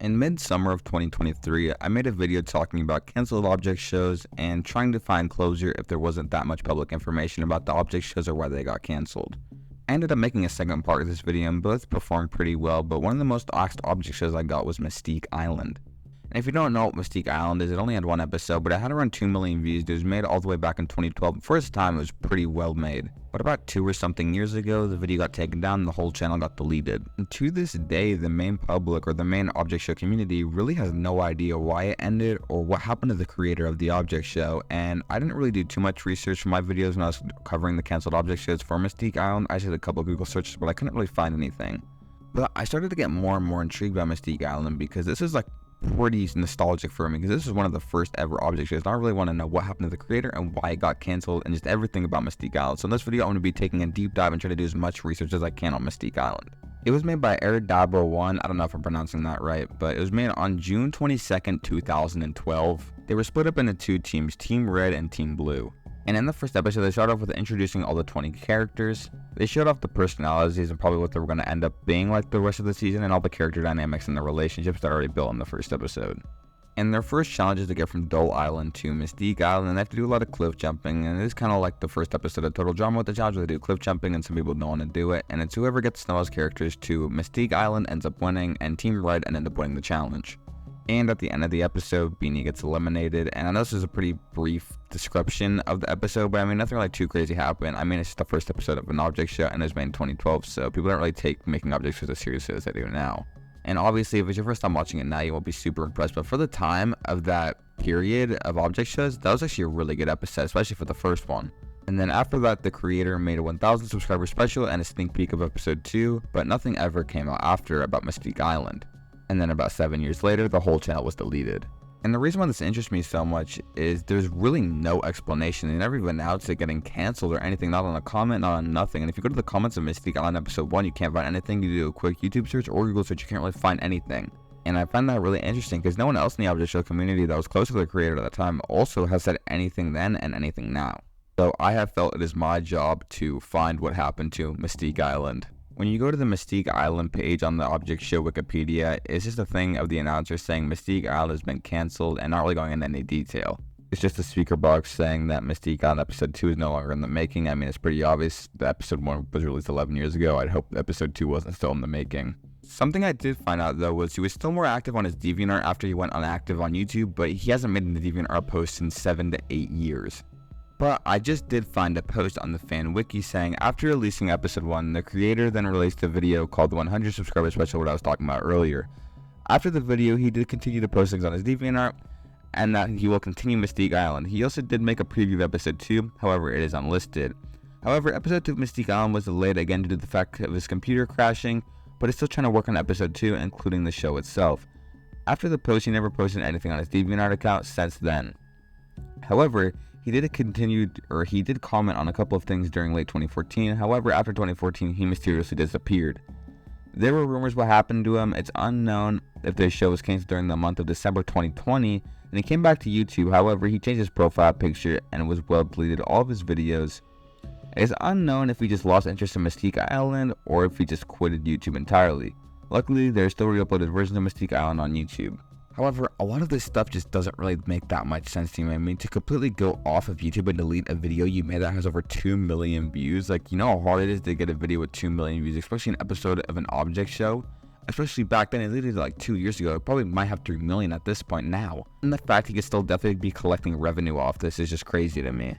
In mid-summer of 2023, I made a video talking about canceled object shows and trying to find closure if there wasn't that much public information about the object shows or why they got canceled. I ended up making a second part of this video and both performed pretty well, but one of the most asked object shows I got was Mystique Island. And if you don't know what Mystique Island is, it only had one episode, but it had around 2 million views. It was made all the way back in 2012. For its time, it was pretty well made. But about 2 or something years ago, the video got taken down and the whole channel got deleted. And to this day, the main public or the main object show community really has no idea why it ended or what happened to the creator of the object show. And I didn't really do too much research for my videos when I was covering the canceled object shows for Mystique Island. I just did a couple of Google searches, but I couldn't really find anything. But I started to get more and more intrigued by Mystique Island because this is like pretty nostalgic for me, because this is one of the first ever object shows and I really want to know what happened to the creator and why it got canceled and just everything about Mystique Island. So in this video I'm going to be taking a deep dive and trying to do as much research as I can on Mystique Island. It was made by Eridabo1, I don't know if I'm pronouncing that right, but it was made on June 22nd, 2012. They were split up into 2 teams, Team Red and Team Blue. And in the first episode, they started off with introducing all the 20 characters. They showed off the personalities and probably what they were going to end up being like the rest of the season and all the character dynamics and the relationships that are already built in the first episode. And their first challenge is to get from Dull Island to Mystique Island, and they have to do a lot of cliff jumping, and it is kind of like the first episode of Total Drama with the challenge where they do cliff jumping and some people don't want to do it, and it's whoever gets the most characters to Mystique Island ends up winning, and Team Red ended up winning the challenge. And at the end of the episode, Beanie gets eliminated, and I know this is a pretty brief description of the episode, but I mean, nothing like too crazy happened. I mean, it's just the first episode of an object show, and it was made in 2012, so people don't really take making object shows as seriously as they do now. And obviously, if it's your first time watching it now, you won't be super impressed, but for the time of that period of object shows, that was actually a really good episode, especially for the first one. And then after that, the creator made a 1,000 subscriber special and a sneak peek of episode 2, but nothing ever came out after about Mystique Island. And then about 7 years later, the whole channel was deleted. And the reason why this interests me so much is there's really no explanation. They never even announced it getting canceled or anything, not on a comment, not on nothing. And if you go to the comments of Mystique Island episode 1, you can't find anything. You do a quick YouTube search or Google search, you can't really find anything. And I find that really interesting because no one else in the object show community that was close to the creator at the time also has said anything then and anything now. So I have felt it is my job to find what happened to Mystique Island. When you go to the Mystique Island page on the object show Wikipedia, it's just a thing of the announcer saying Mystique Island has been cancelled and not really going into any detail. It's just a speaker box saying that Mystique Island episode 2 is no longer in the making. I mean, it's pretty obvious. The episode 1 was released 11 years ago. I'd hope episode 2 wasn't still in the making. Something I did find out though was he was still more active on his DeviantArt after he went inactive on YouTube, but he hasn't made a DeviantArt post in 7 to 8 years. But I just did find a post on the fan wiki saying after releasing episode 1, the creator then released a video called the 100 subscriber special, what I was talking about earlier. After the video, he did continue to post things on his DeviantArt, and that he will continue Mystique Island. He also did make a preview of episode 2, however it is unlisted. However, episode 2 of Mystique Island was delayed again due to the fact of his computer crashing, but he's still trying to work on episode 2, including the show itself. After the post, he never posted anything on his DeviantArt account since then. However, he did comment on a couple of things during late 2014. However, after 2014, he mysteriously disappeared. There were rumors what happened to him. It's unknown if the show was canceled during the month of December 2020, and he came back to YouTube. However, he changed his profile picture and was deleted all of his videos. It's unknown if he just lost interest in Mystique Island or if he just quitted YouTube entirely. Luckily, there's still re-uploaded versions of Mystique Island on YouTube. However, a lot of this stuff just doesn't really make that much sense to me. I mean, to completely go off of YouTube and delete a video you made that has over 2 million views, like, you know how hard it is to get a video with 2 million views, especially an episode of an object show? Especially back then, it literally like 2 years ago, it probably might have 3 million at this point now. And the fact he could still definitely be collecting revenue off this is just crazy to me.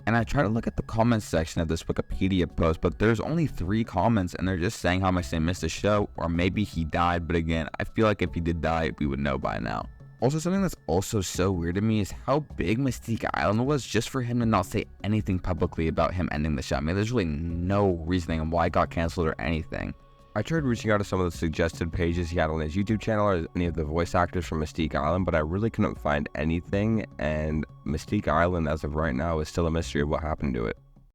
And I try to look at the comments section of this Wikipedia post, but there's only 3 comments and they're just saying how much they missed the show, or maybe he died, but again, I feel like if he did die, we would know by now. Also, something that's also so weird to me is how big Mystique Island was just for him to not say anything publicly about him ending the show. I mean, there's really no reasoning on why it got canceled or anything. I tried reaching out to some of the suggested pages he had on his YouTube channel or any of the voice actors from Mystique Island, but I really couldn't find anything, and Mystique Island as of right now is still a mystery of what happened to it.